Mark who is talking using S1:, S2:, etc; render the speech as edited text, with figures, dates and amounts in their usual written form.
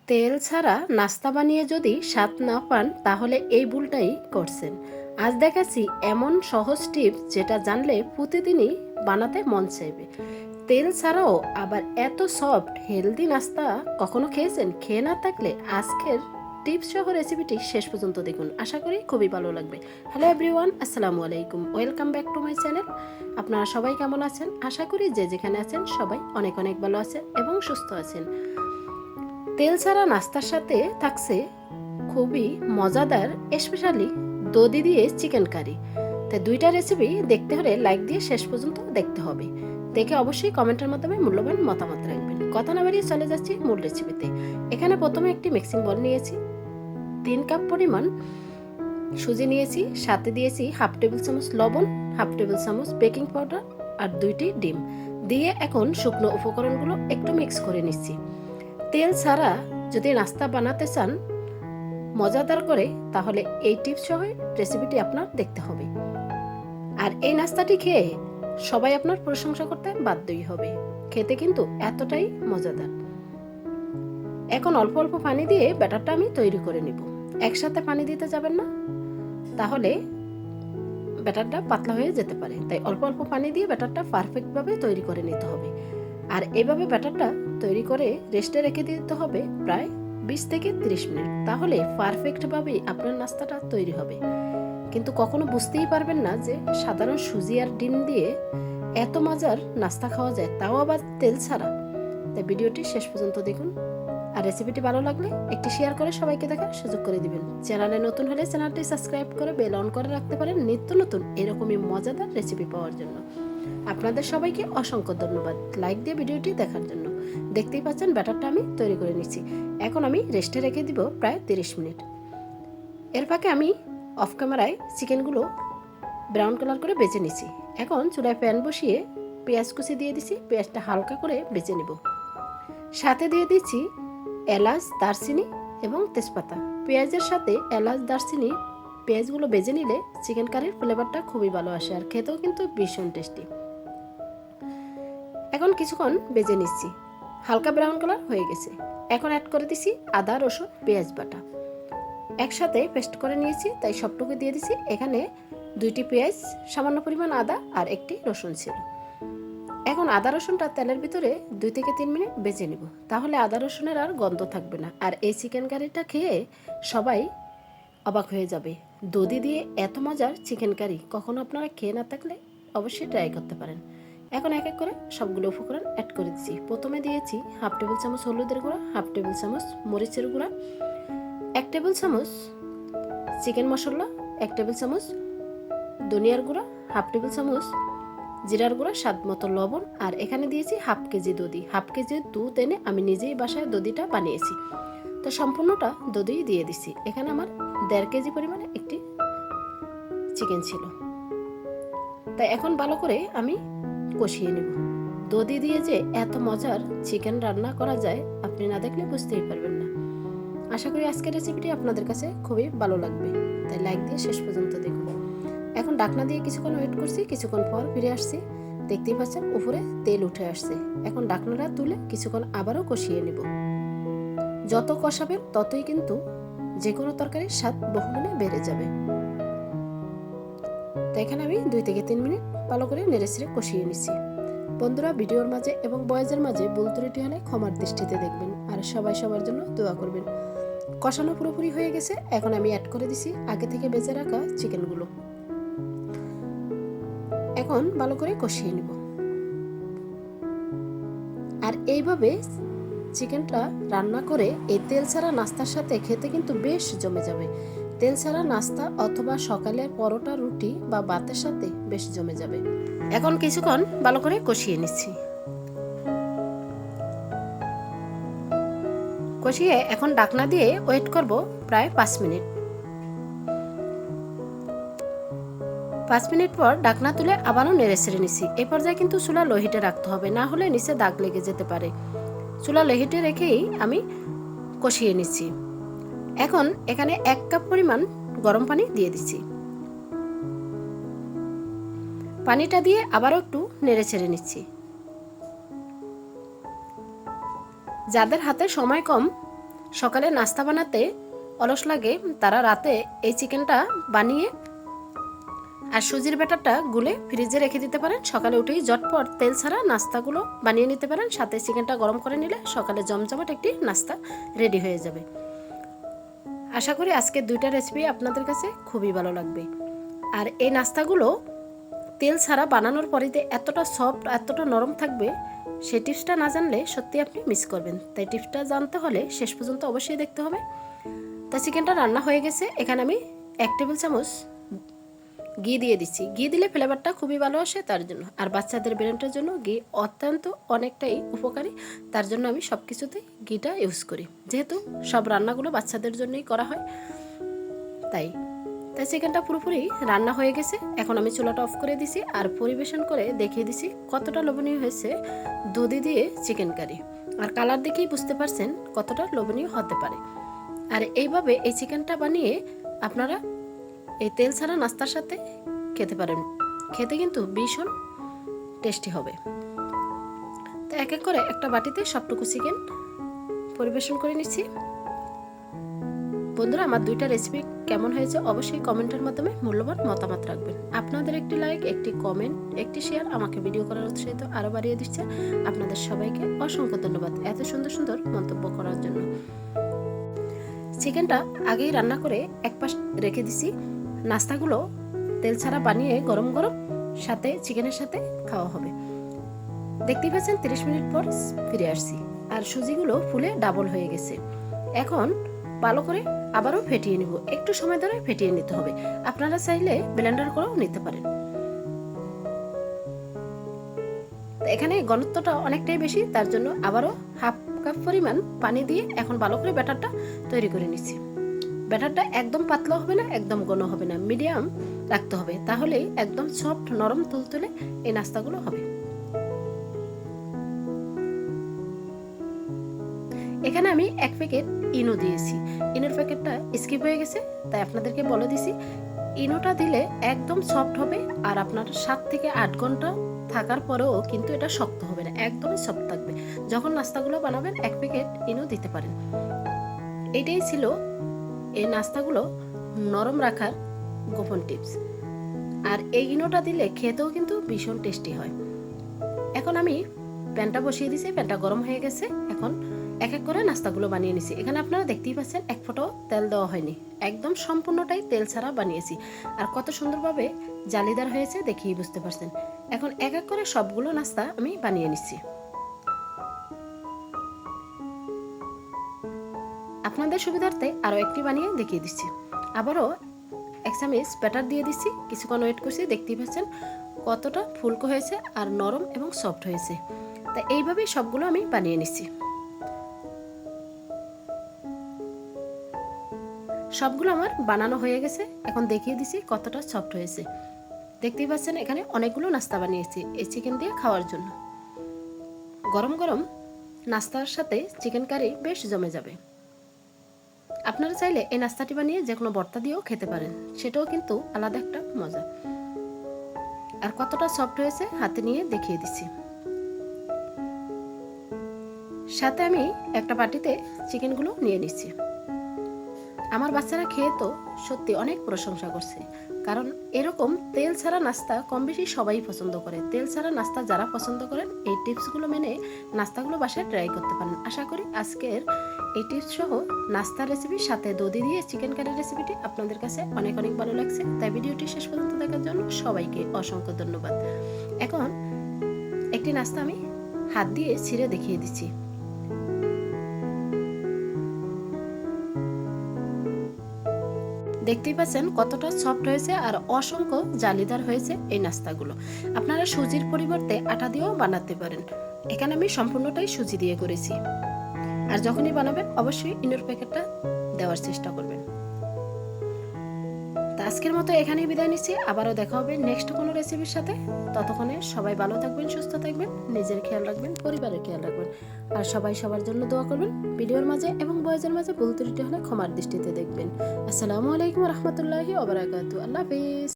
S1: তেল ছাড়া নাস্তা বানিয়ে যদি স্বাদ না পান তাহলে এই ভুলটাই করছেন। আজ দেখাচ্ছি এমন সহজ টিপস যেটা জানলে প্রতিদিনই বানাতে মন চাইবে। তেল ছাড়াও আবার এত সফট হেলদি নাস্তা কখনো খেয়েছেন? খেয়ে না থাকলে আজকের টিপস সহ রেসিপিটি শেষ পর্যন্ত দেখুন, আশা করি খুবই ভালো লাগবে। হ্যালো এভরিওয়ান, আসসালামু আলাইকুম, welcome back to my channel. আপনারা সবাই কেমন আছেন? আশা করি যে যেখানে আছেন সবাই অনেক অনেক ভালো আছেন এবং সুস্থ আছেন। তেল ছাড়া নাস্তার সাথে থাকছে খুবই মজাদার স্পেশালি দধি দিয়ে চিকেন কারি। তাই দুইটা রেসিপি দেখতে হলে লাইক দিয়ে শেষ পর্যন্ত দেখতে হবে। দেখে অবশ্যই কমেন্টের মাধ্যমে মূল্যবান মতামত রাখবেন। কথা না বাড়িয়ে চলে যাচ্ছি মূল রেসিপিতে। এখানে প্রথমে একটি মিক্সিং বল নিয়েছি, 3 কাপ পরিমাণ সুজি নিয়েছি, সাথে দিয়েছি হাফ টেবিল চামচ লবণ, হাফ টেবিল চামচ বেকিং পাউডার আর 2টি ডিম দিয়ে এখন শুকনো উপকরণগুলো একটু মিক্স করে নিচ্ছি। তেল ছাড়া যদি নাস্তা বানাতে চান মজাদার করে, তাহলে এই টিপস সহ রেসিপিটি আপনার দেখতে হবে। আর এই নাস্তাটি খেয়ে সবাই আপনার প্রশংসা করতে বাধ্যই হবে। খেতে কিন্তু এতটাই মজাদার। এখন অল্প অল্প পানি দিয়ে ব্যাটারটা আমি তৈরি করে নিব। একসাথে পানি দিতে যাবেন না, তাহলে ব্যাটারটা পাতলা হয়ে যেতে পারে। তাই অল্প অল্প পানি দিয়ে ব্যাটারটা পারফেক্টভাবে তৈরি করে নিতে হবে। আর এইভাবে ব্যাটারটা তৈরি করে রেস্টে রেখে দিতে হবে প্রায় 20 থেকে 30 মিনিট। তাহলে পারফেক্টভাবেই আপনার নাস্তাটা তৈরি হবে। কিন্তু কখনো বুঝতেই পারবেন না যে সাধারণ সুজি আর ডিম দিয়ে এত মজার নাস্তা খাওয়া যায়, তাও আবার তেল ছাড়া। তাই ভিডিওটি শেষ পর্যন্ত দেখুন। আর রেসিপিটি ভালো লাগলে একটি শেয়ার করে সবাইকে দেখার সুযোগ করে দিবেন। চ্যানেলে নতুন হলে চ্যানেলটি সাবস্ক্রাইব করে বেল অন করে রাখতে পারেন নিত্য নতুন এরকমই মজাদার রেসিপি পাওয়ার জন্য। আপনাদের সবাইকে অসংখ্য ধন্যবাদ লাইক দিয়ে ভিডিওটি দেখার জন্য। দেখতেই পাচ্ছেন ব্যাটারটা আমি তৈরি করে নিচ্ছি। এখন আমি রেস্টে রেখে দিব প্রায় 30 মিনিট। এর ফাঁকে আমি অফ ক্যামেরায় চিকেনগুলো ব্রাউন কালার করে বেজে নিচ্ছি। এখন চুলায় প্যান বসিয়ে পেঁয়াজ কুচি দিয়ে দিচ্ছি। পেঁয়াজটা হালকা করে বেজে নিব। সাথে দিয়ে দিচ্ছি এলাচ, দারচিনি এবং তেজপাতা। পেঁয়াজের সাথে এলাচ, দারচিনি, পেঁয়াজগুলো বেজে নিলে চিকেন কারির ফ্লেভারটা খুবই ভালো আসে আর খেতেও কিন্তু ভীষণ টেস্টি। এখন কিছুক্ষণ বেজে নিচ্ছি, হালকা ব্রাউন কালার হয়ে গেছে। এখন অ্যাড করে দিচ্ছি আদা, রসুন, পেঁয়াজ বাটা একসাথে পেস্ট করে নিয়েছি, তাই সবটুকু দিয়ে দিচ্ছি। এখানে 2টি পেঁয়াজ, সামান্য পরিমাণ আদা আর একটি রসুন ছিল। এখন আদা রসুনটা তেলের ভিতরে 2 থেকে 3 মিনিট বেজে নিব, তাহলে আদা রসুনের আর গন্ধ থাকবে না। আর এই চিকেন কারিটা খেয়ে সবাই অবাক হয়ে যাবে। দধি দিয়ে এত মজার চিকেন কারি কখনো আপনারা খেয়ে না থাকলে অবশ্যই ট্রাই করতে পারেন। এখন এক এক করে সবগুলো উপকরণ অ্যাড করে দিচ্ছি। প্রথমে দিয়েছি হাফ টেবিল চামচ হলুদের গুঁড়া, হাফ টেবিল চামচ মরিচের গুঁড়া, 1 টেবিল চামচ চিকেন মশলা, 1 টেবিল চামচ ধনিয়ার গুঁড়া, হাফ টেবিল চামচ জিরার গুঁড়া, স্বাদ মতো লবণ। আর এখানে দিয়েছি হাফ কেজি দধি। হাফ কেজি দুধ এনে আমি নিজেই বাসায় দধিটা বানিয়েছি, তো সম্পূর্ণটা দধি দিয়ে দিচ্ছি। এখানে আমার 1.5 কেজি পরিমাণে একটি চিকেন ছিল। তাই এখন ভালো করে আমি কষিয়ে নেব। দধি দিয়ে যে এত মজার চিকেন রান্না করা যায় আপনি না দেখলে বুঝতেই পারবেন না। আশা করি আজকের রেসিপিটি আপনাদের কাছে খুবই ভালো লাগবে, তাই লাইক দিয়ে শেষ পর্যন্ত দেখুন। এখন ঢাকনা দিয়ে কিছুক্ষণ ওয়েট করছি, কিছুক্ষণ পর ফিরে আসছি। দেখতেই পাচ্ছেন উপরে তেল উঠে আসছে। এখন ঢাকনাটা তুলে কিছুক্ষণ আবারও কষিয়ে নেব। যত কষাবেন ততই কিন্তু যে কোনো তরকারির স্বাদ বহুগুণে বেড়ে যাবে। তো এখানে আমি 2 থেকে 3 মিনিট ভালো করে নেড়েচেড়ে কষিয়ে নিচ্ছি। বন্ধুরা, ভিডিওর মাঝে এবং ভয়েসের মাঝে ভুল ত্রুটি হলে ক্ষমার দৃষ্টিতে দেখবেন আর সবাই সবার জন্য দোয়া করবেন। কষানো পুরোপুরি হয়ে গেছে। এখন আমি অ্যাড করে দিছি আগে থেকে বেজে রাখা চিকেনগুলো। এখন ভালো করে কষিয়ে নিব। আর এইভাবে চিকেনটা রান্না করে এই তেল ছাড়া নাস্তার সাথে খেতে কিন্তু বেশ জমে যাবে। তেল ছাড়া নাস্তা অথবা সকালের পরোটা, রুটি বা ভাতের সাথে বেশ জমে যাবে। এখন কিছুক্ষণ ভালো করে কষিয়ে নিচ্ছি। কষিয়ে এখন ঢাকনা দিয়ে ওয়েট করব প্রায় 5 মিনিট। 5 মিনিট পর ঢাকনা তুলে আবারও নেড়ে ছেড়ে নিচ্ছি। এই পর্যায়ে কিন্তু চুলা লো হিটে রাখতে হবে, না হলে নিচে দাগ লেগে যেতে পারে। চুলা লো হিটে রেখেই আমি কষিয়ে নিচ্ছি। এখন এখানে 1 কাপ পরিমাণ গরম পানি দিয়ে দিচ্ছি। পানিটা দিয়ে আবারও একটু নেড়ে ছেড়ে নিচ্ছি। যাদের হাতে সময় কম সকালে নাস্তা বানাতে অলস লাগে, তারা রাতে এই চিকেনটা বানিয়ে আর সুজির ব্যাটারটা গুলে ফ্রিজে রেখে দিতে পারেন। সকালে উঠেই ঝটপট তেল ছাড়া নাস্তাগুলো বানিয়ে নিতে পারেন। সাথে চিকেনটা গরম করে নিলে সকালে জমজমাট একটি নাস্তা রেডি হয়ে যাবে। আশা করি আজকের দুইটা রেসিপি আপনাদের কাছে খুবই ভালো লাগবে। আর এই নাস্তাগুলো তেল ছাড়া বানানোর পরে এতটা সফট, এতটা নরম থাকবে, সেই টিপসটা না জানলে সত্যি আপনি মিস করবেন। তাই টিপসটা জানতে হলে শেষ পর্যন্ত অবশ্যই দেখতে হবে। তা চিকেনটা রান্না হয়ে গেছে। এখানে আমি 1 টেবিল চামচ ঘি দিয়ে দিচ্ছি। ঘি দিলে ফ্লেভারটা খুবই ভালো আসে তার জন্য। আর বাচ্চাদের ব্রেনের জন্য ঘি অত্যন্ত অনেকটাই উপকারী, তার জন্য আমি সব কিছুতেই ঘিটা ইউজ করি, যেহেতু সব রান্নাগুলো বাচ্চাদের জন্যই করা হয়। তাই চিকেনটা পুরোপুরি রান্না হয়ে গেছে। এখন আমি চুলাটা অফ করে দিছি আর পরিবেশন করে দেখিয়ে দিছি কতটা লোভনীয় হয়েছে দধি দিয়ে চিকেন কারি। আর কালার দেখেই বুঝতে পারছেন কতটা লোভনীয় হতে পারে। আর এইভাবে এই চিকেনটা বানিয়ে আপনারা এই তেল ছাড়া নাস্তার সাথে খেতে পারেন। খেতে কিন্তু ভীষণ টেস্টি হবে। তো এক এক করে একটা বাটিতে সবটুকু চিকেন পরিবেশন করে নিচ্ছি। বন্ধুরা, আমার দুইটা রেসিপি কেমন হয়েছে অবশ্যই কমেন্টের মাধ্যমে মূল্যবান মতামত রাখবেন। আপনাদের একটি লাইক, একটি কমেন্ট, একটি শেয়ার আমাকে ভিডিও করার উৎসাহিত আরও বাড়িয়ে দিচ্ছে। আপনাদের সবাইকে অসংখ্য ধন্যবাদ এত সুন্দর সুন্দর মন্তব্য করার জন্য। চিকেনটা আগেই রান্না করে এক পাশ রেখে দিছি। নাস্তাগুলো তেল ছাড়া বানিয়ে গরম গরম সাথে চিকেনের সাথে খাওয়া হবে। দেখতেই পাচ্ছেন 30 মিনিট পর ফিরে আসছি আর সুজিগুলো ফুলে ডাবল হয়ে গেছে। এখন ভালো করে আবারও ফেটিয়ে নিব। একটু সময় ধরে ফেটিয়ে নিতে হবে। আপনারা চাইলে ব্লেন্ডার করেও নিতে পারেন। এখানে ঘনত্বটা অনেকটাই বেশি, তার জন্য আবারও হাফ কাপ পরিমাণ পানি দিয়ে এখন ভালো করে ব্যাটারটা তৈরি করে নিচ্ছি। ব্যাটারটা একদম পাতলা হবে না, একদম ঘন হবে না, মিডিয়াম রাখতে হবে, তাহলেই একদম সফট নরম তুলতুলে এই নাস্তাগুলো হবে। এখানে আমি 1 প্যাকেট ইনো দিয়েছি। ইনোর প্যাকেটটা স্কিপ হয়ে গেছে, তাই আপনাদেরকে বলে দিছি ইনোটা দিলে একদম সফট হবে। আর আপনার 7 থেকে 8 ঘন্টা থাকার পরেও কিন্তু এটা শক্ত হবে না, একদমই সফট থাকবে। যখন নাস্তাগুলো বানাবেন 1 প্যাকেট ইনো দিতে পারেন। এইটাই ছিল এই নাস্তাগুলো নরম রাখার গোপন টিপস। আর এই ইনোটা দিলে খেতেও কিন্তু ভীষণ টেস্টি হয়। এখন আমি প্যানটা বসিয়ে দিয়েছি, প্যানটা গরম হয়ে গেছে। এখন এক এক করে নাস্তাগুলো বানিয়ে নিছি। এখানে আপনারা দেখতেই পাচ্ছেন 1 ফোঁটাও তেল দেওয়া হয়নি, একদম সম্পূর্ণটাই তেল ছাড়া বানিয়েছি। আর কত সুন্দরভাবে জালিদার হয়েছে দেখেই বুঝতে পারছেন। এখন এক এক করে সবগুলো নাস্তা আমি বানিয়ে নিচ্ছি। আপনাদের সুবিধার্থে আরও একটি বানিয়ে দেখিয়ে দিচ্ছি। আবারও 1 চামচ ব্যাটার দিয়ে দিচ্ছি। কিছুক্ষণ ওয়েট করছি, দেখতেই পাচ্ছেন কতটা ফুলকো হয়েছে আর নরম এবং সফট হয়েছে। তাই এইভাবেই সবগুলো আমি বানিয়ে নিচ্ছি। সবগুলো আমার বানানো হয়ে গেছে। এখন দেখিয়ে দিচ্ছি কতটা সফট হয়েছে। দেখতেই পাচ্ছেন এখানে অনেকগুলো নাস্তা বানিয়েছি এই চিকেন দিয়ে খাওয়ার জন্য। গরম গরম নাস্তার সাথে চিকেন কারি বেশ জমে যাবে। আপনারা চাইলে এই নাস্তাটি বানিয়ে যে কোনো ভর্তা দিয়েও খেতে পারেন, সেটাও কিন্তু আলাদা একটা মজা। আর কতটা সফট হয়েছে হাতে নিয়ে দেখিয়ে দিচ্ছি। সাথে আমি একটা বাটিতে চিকেনগুলো নিয়ে নিচ্ছি। আমার বাচ্চারা খেয়ে তো সত্যি অনেক প্রশংসা করছে, কারণ এরকম তেল ছাড়া নাস্তা কম বেশি সবাই পছন্দ করে। তেল ছাড়া নাস্তা যারা পছন্দ করেন এই টিপসগুলো মেনে নাস্তাগুলো বাসায় ট্রাই করতে পারেন। আশা করি আজকের এই টিপস সহ নাস্তার রেসিপির সাথে দধি দিয়ে চিকেন কারির রেসিপিটি আপনাদের কাছে অনেক অনেক ভালো লাগছে। তাই ভিডিওটি শেষ পর্যন্ত দেখার জন্য সবাইকে অসংখ্য ধন্যবাদ। এখন একটি নাস্তা আমি হাত দিয়ে ছিঁড়ে দেখিয়ে দিচ্ছি। দেখতেই পাচ্ছেন কতটা সফট হয়েছে আর অসংখ্য জালিদার হয়েছে এই নাস্তাগুলো। আপনারা সুজির পরিবর্তে আটা দিয়েও বানাতে পারেন। এখানে আমি সম্পূর্ণটাই সুজি দিয়ে করেছি। আর যখনই বানাবেন অবশ্যই ইনোর প্যাকেটটা দেওয়ার চেষ্টা করবেন। তা আজকের মতো এখানেই বিদায় নিচ্ছি। আবারও দেখা হবে নেক্সট কোনো রেসিপির সাথে। ততক্ষণে সবাই ভালো থাকবেন, সুস্থ থাকবেন, নিজের খেয়াল রাখবেন, পরিবারের খেয়াল রাখবেন। আর সবাই সবার জন্য দোয়া করবেন। ভিডিওর মাঝে এবং ভয়েসের মাঝে ভুল ত্রুটি হলে ক্ষমার দৃষ্টিতে দেখবেন। আসসালামু আলাইকুম রহমতুল্লাহি ওয়া বারাকাতুহু। আল্লাহ হাফেজ।